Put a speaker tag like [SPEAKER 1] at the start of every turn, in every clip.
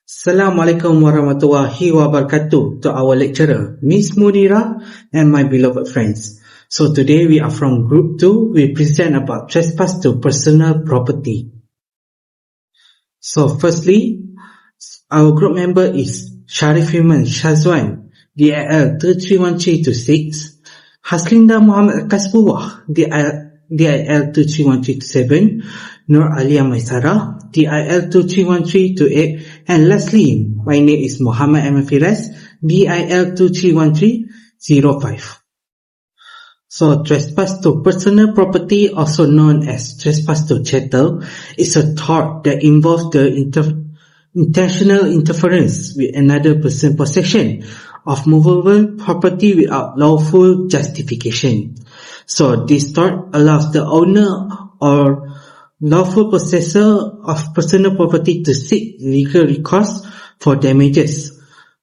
[SPEAKER 1] Assalamualaikum warahmatullahi wabarakatuh to our lecturer, Miss Munira, and my beloved friends. So today we are from Group 2. We present about trespass to personal property. So firstly, our group member is Sharif Iman Shazwan, DIL 231326, Haslinda Muhammad Kasbullah, DIL 231327, Nur Alia Maisara, DIL 231328, and lastly, my name is Muhammad Aiman Firas, DIL 231305. So, trespass to personal property, also known as trespass to chattel, is a tort that involves the intentional interference with another person's possession of movable property without lawful justification. So, this tort allows the owner or lawful possessor of personal property to seek legal recourse for damages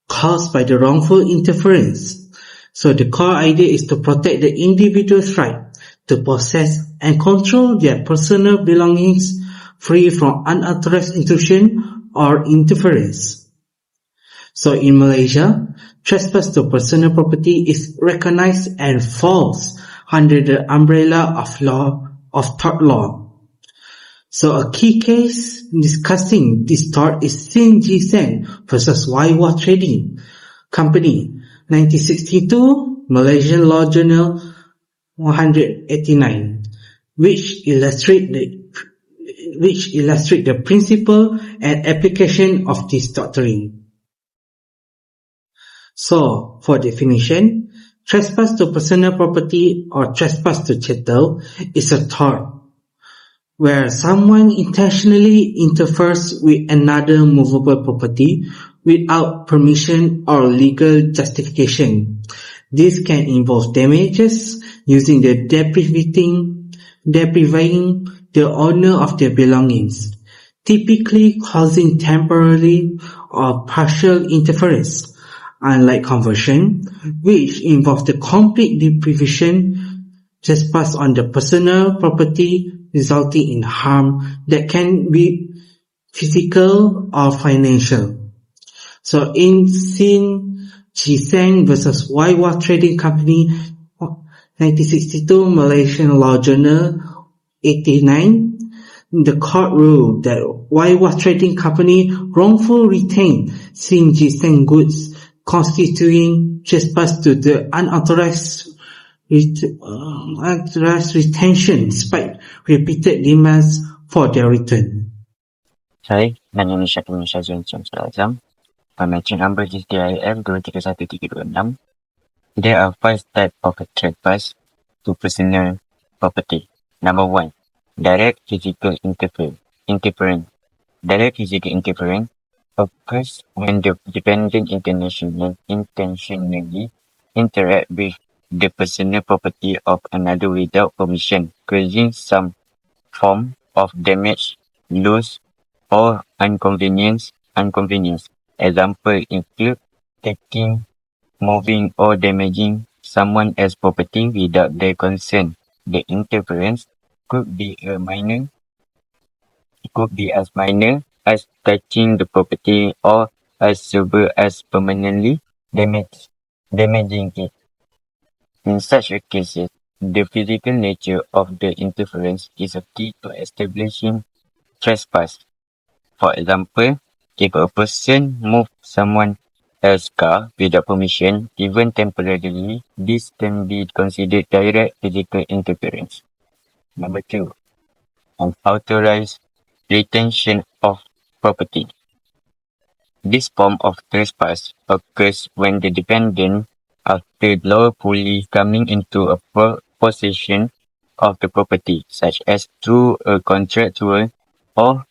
[SPEAKER 1] caused by the wrongful interference. So the core idea is to protect the individual's right to possess and control their personal belongings free from unauthorized intrusion or interference. So in Malaysia, trespass to personal property is recognized and falls under the umbrella of tort law. So a key case discussing this tort is Sin Ji Sen versus Waiwa Trading Company, 1962, Malaysian Law Journal 189, which illustrate the principle and application of this doctrine. So, for definition, trespass to personal property or trespass to chattel is a tort where someone intentionally interferes with another movable property without permission or legal justification. This can involve damages using the depriving the owner of their belongings, typically causing temporary or partial interference, unlike conversion, which involves the complete deprivation, trespass on the personal property resulting in harm that can be physical or financial. So in Sin Jiseng versus Waiwa Trading Company, 1962, Malaysian Law Journal 89, the court ruled that Waiwa Trading Company wrongfully retained Sin Jiseng goods, constituting trespass to the unauthorized retention despite repeated demands for their return.
[SPEAKER 2] Hai, nama saya Syazwan Syamsul. My matching number is DIL 231326. There are 5 types of trespass to personal property. Number 1, direct physical interference. Direct physical interference occurs when the defendant intentionally interact with the personal property of another without permission, causing some form of damage, loss, or inconvenience. Example include taking, moving, or damaging someone else's property without their consent. The interference could be as minor as touching the property or as severe as permanently damaging it. In such cases, the physical nature of the interference is a key to establishing trespass. For example, if a person moves someone else's car without permission, even temporarily, this can be considered direct physical interference. Number 2, unauthorized retention of property. This form of trespass occurs when the defendant, after lawfully coming into a possession of the property, such as through a contractual or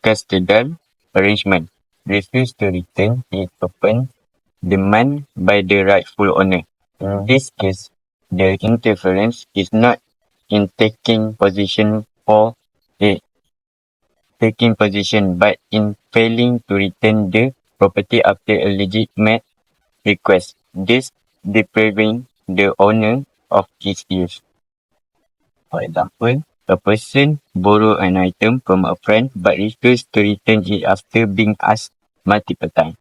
[SPEAKER 2] custodial arrangement, refuse to return it upon demand by the rightful owner. In this case, the interference is not in taking possession but in failing to return the property after a legitimate request, this depriving the owner of its use. For example, a person borrow an item from a friend but refused to return it after being asked multiple times.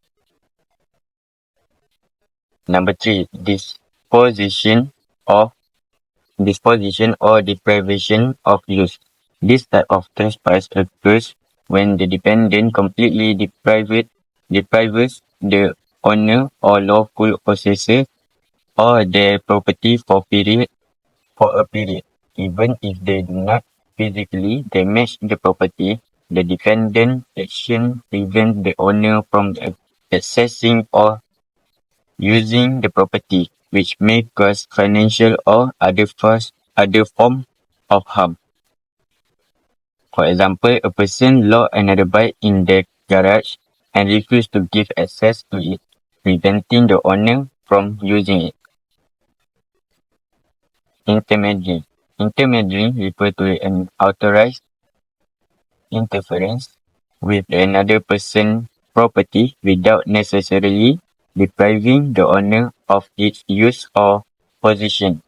[SPEAKER 2] Number 3, disposition or deprivation of use. This type of trespass occurs when the defendant completely deprives the owner or lawful possessor or their property for a period. Even if they do not physically damage the property, the defendant action prevents the owner from accessing or using the property, which may cause financial or other form of harm. For example, a person locked another bike in their garage and refused to give access to it, preventing the owner from using it. Intermediary. Intermediary refers to an authorized interference with another person's property without necessarily depriving the owner of its use or possession.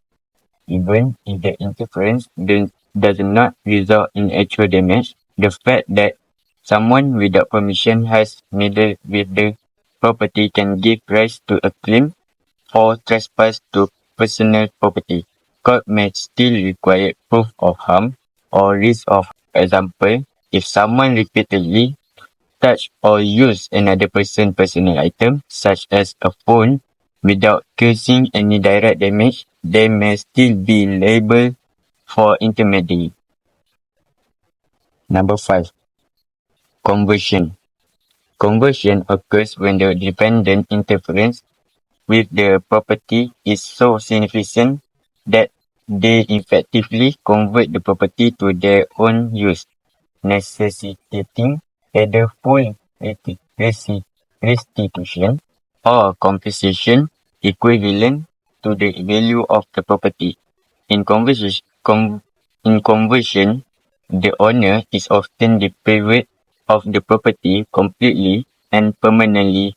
[SPEAKER 2] Even if the interference does not result in actual damage, the fact that someone without permission has meddled with the property can give rise to a claim for trespass to personal property. Court may still require proof of harm or risk of harm. For example, if someone repeatedly touch or use another person's personal item, such as a phone, without causing any direct damage, they may still be liable for intermediary. Number 5. Conversion. Conversion occurs when the defendant interference with the property is so significant that they effectively convert the property to their own use, necessitating either full restitution or compensation equivalent to the value of the property. In conversion, the owner is often deprived of the property completely and permanently.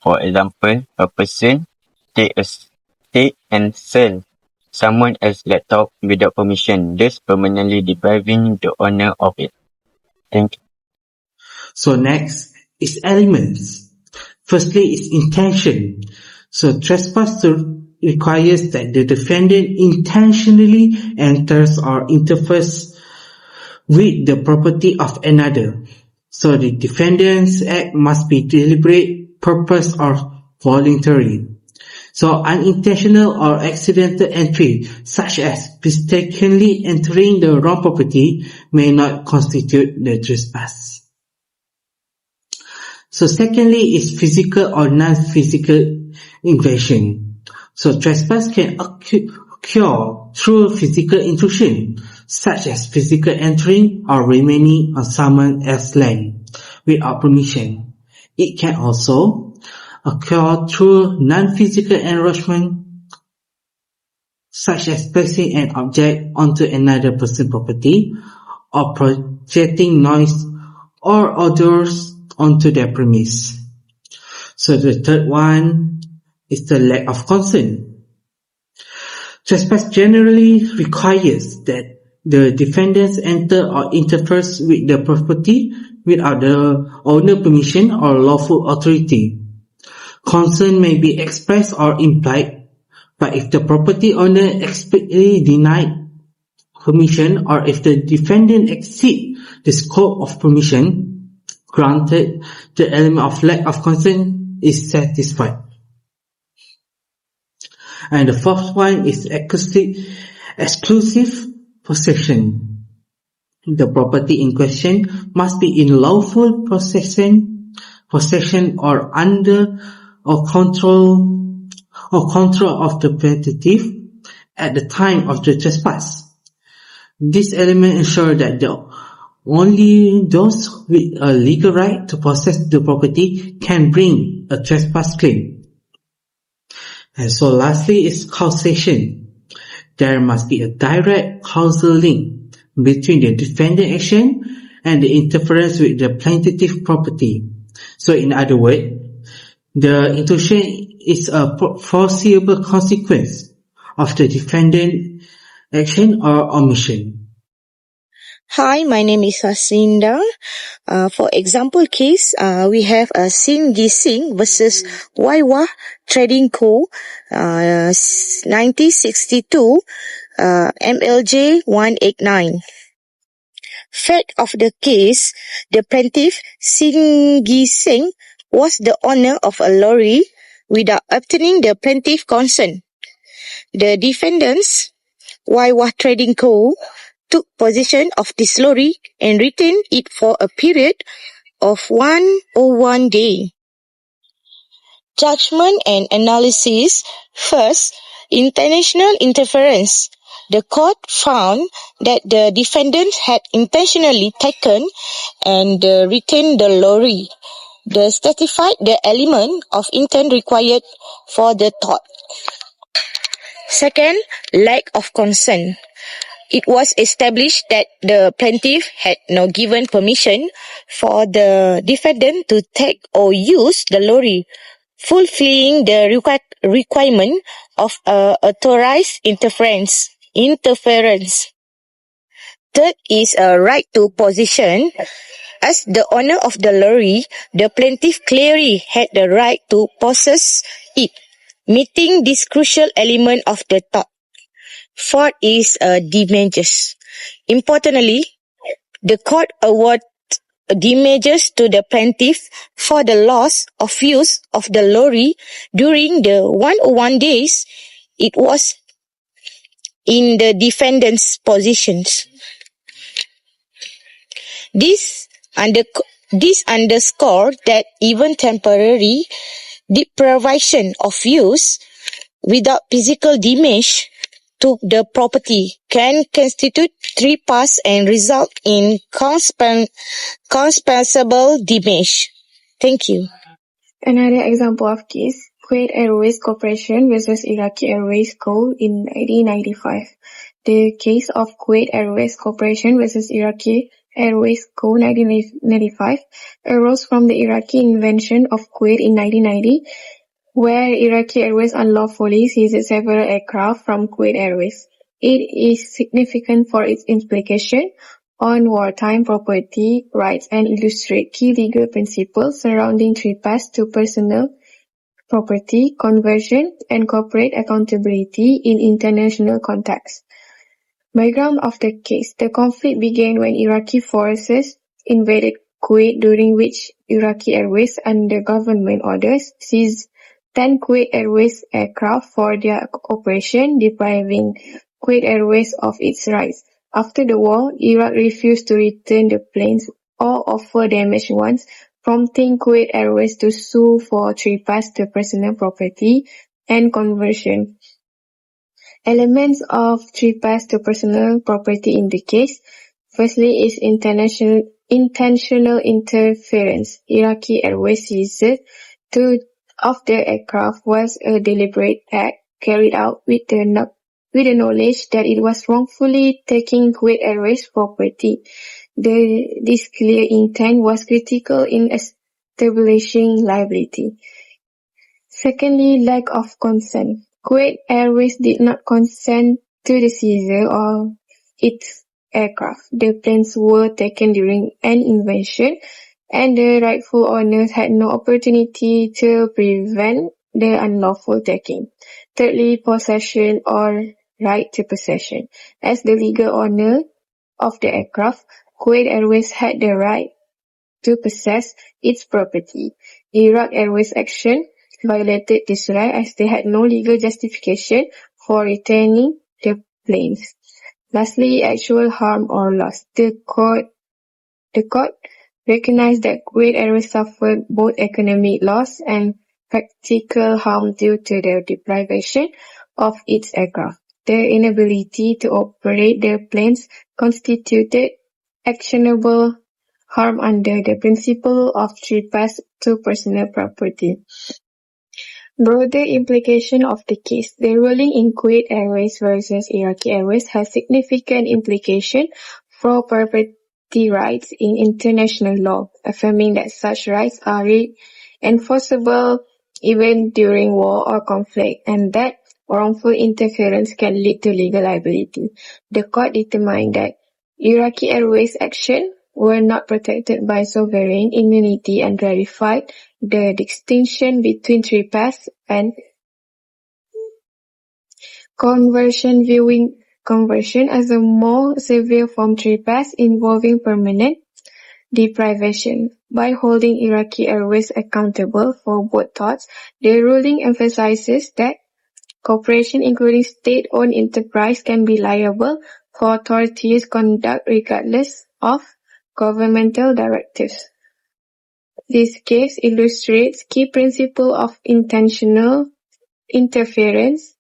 [SPEAKER 2] For example, a person take and sell someone else's laptop without permission, thus permanently depriving the owner of it. Thank you.
[SPEAKER 1] So next is elements. Firstly is intention. So trespass requires that the defendant intentionally enters or interferes with the property of another. So the defendant's act must be deliberate, purpose, or voluntary. So unintentional or accidental entry, such as mistakenly entering the wrong property, may not constitute the trespass. So secondly is physical or non-physical invasion. So trespass can occur through physical intrusion, such as physical entering or remaining on someone else's land without permission. It can also occur through non-physical encroachment, such as placing an object onto another person's property or projecting noise or odors onto their premise. So the third one is the lack of consent. Trespass generally requires that the defendants enter or interferes with the property without the owner permission or lawful authority. Consent may be expressed or implied, but if the property owner explicitly denied permission or if the defendant exceeds the scope of permission granted, the element of lack of consent is satisfied. And the fourth one is exclusive possession. The property in question must be in lawful possession or under or control of the plaintiff at the time of the trespass. This element ensures that only those with a legal right to possess the property can bring a trespass claim. And so lastly is causation. There must be a direct causal link between the defendant action and the interference with the plaintiff property. So in other words, the intrusion is a foreseeable consequence of the defendant action or omission.
[SPEAKER 3] Hi, my name is Hasinda. For example case, we have Singh Gising versus Waiwa Trading Co. 1962, MLJ 189. Fact of the case, the plaintiff, Singh Gising, was the owner of a lorry without obtaining the plaintiff's consent. The defendants, Waiwa Trading Co., took possession of this lorry and retained it for a period of 101 day. Judgment and analysis. First, intentional interference. The court found that the defendants had intentionally taken and retained the lorry. They specified the element of intent required for the tort. Second, lack of consent. It was established that the plaintiff had not given permission for the defendant to take or use the lorry, fulfilling the requirement of authorized interference. Third is a right to possession. As the owner of the lorry, the plaintiff clearly had the right to possess it, meeting this crucial element of the tort. Fourth is damages. Importantly, the court awarded damages to the plaintiff for the loss of use of the lorry during the 101 days it was in the defendant's possessions. This underscores that even temporary deprivation of use without physical damage to the property can constitute trespass and result in compensable damage. Thank you.
[SPEAKER 4] Another example of case, Kuwait Airways Corporation versus Iraqi Airways Co. in 1995. The case of Kuwait Airways Corporation versus Iraqi Airways Co. 1995 arose from the Iraqi invasion of Kuwait in 1990, where Iraqi Airways unlawfully seized several aircraft from Kuwait Airways. It is significant for its implication on wartime property rights and illustrate key legal principles surrounding trespass to personal property, conversion, and corporate accountability in international context. Background of the case. The conflict began when Iraqi forces invaded Kuwait, during which Iraqi Airways, under government orders, seized 10 Kuwait Airways aircraft for their operation, depriving Kuwait Airways of its rights. After the war, Iraq refused to return the planes or offer damaged ones, prompting Kuwait Airways to sue for trespass to personal property and conversion. Elements of trespass to personal property in the case. Firstly is intentional interference. Iraqi Airways seized 2 of the aircraft was a deliberate act carried out with the knowledge that it was wrongfully taking Kuwait Airways property. This clear intent was critical in establishing liability. Secondly, lack of consent. Kuwait Airways did not consent to the seizure of its aircraft. The planes were taken during an invasion, and the rightful owners had no opportunity to prevent the unlawful taking. Thirdly, possession or right to possession. As the legal owner of the aircraft, Kuwait Airways had the right to possess its property. Iraq Airways' action violated this right as they had no legal justification for retaining the planes. Lastly, actual harm or loss. The court recognized that Kuwait Airways suffered both economic loss and practical harm due to the deprivation of its aircraft. Their inability to operate their planes constituted actionable harm under the principle of trespass to personal property. Broader implication of the case. The ruling in Kuwait Airways versus Iraqi Airways has significant implication for property rights in international law, affirming that such rights are enforceable even during war or conflict, and that wrongful interference can lead to legal liability. The court determined that Iraqi Airways' actions were not protected by sovereign immunity and clarified the distinction between trespass and conversion, viewing conversion as a more severe form trespass involving permanent deprivation. By holding Iraqi Airways accountable for both torts, the ruling emphasizes that corporations, including state-owned enterprises, can be liable for tortious conduct regardless of governmental directives. This case illustrates key principles of intentional interference,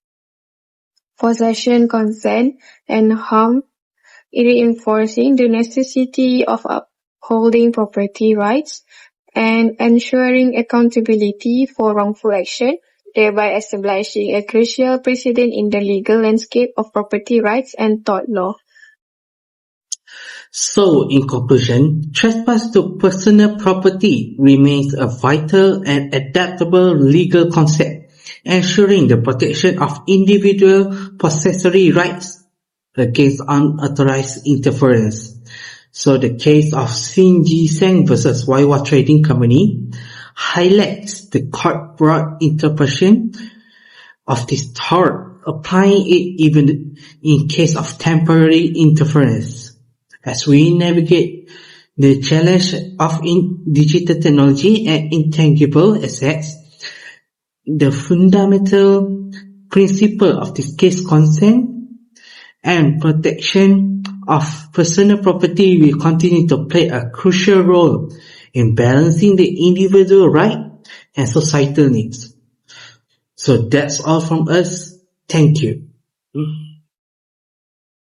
[SPEAKER 4] possession, consent, and harm, reinforcing the necessity of upholding property rights and ensuring accountability for wrongful action, thereby establishing a crucial precedent in the legal landscape of property rights and tort law.
[SPEAKER 1] So, in conclusion, trespass to personal property remains a vital and adaptable legal concept, ensuring the protection of individual possessory rights against unauthorized interference. So, the case of Xin Jiseng versus Waiwa Trading Company highlights the court-broad interpretation of this tort, applying it even in case of temporary interference. As we navigate the challenge of digital technology and intangible assets, the fundamental principle of this case, consent and protection of personal property, will continue to play a crucial role in balancing the individual right and societal needs. So that's all from us. Thank you.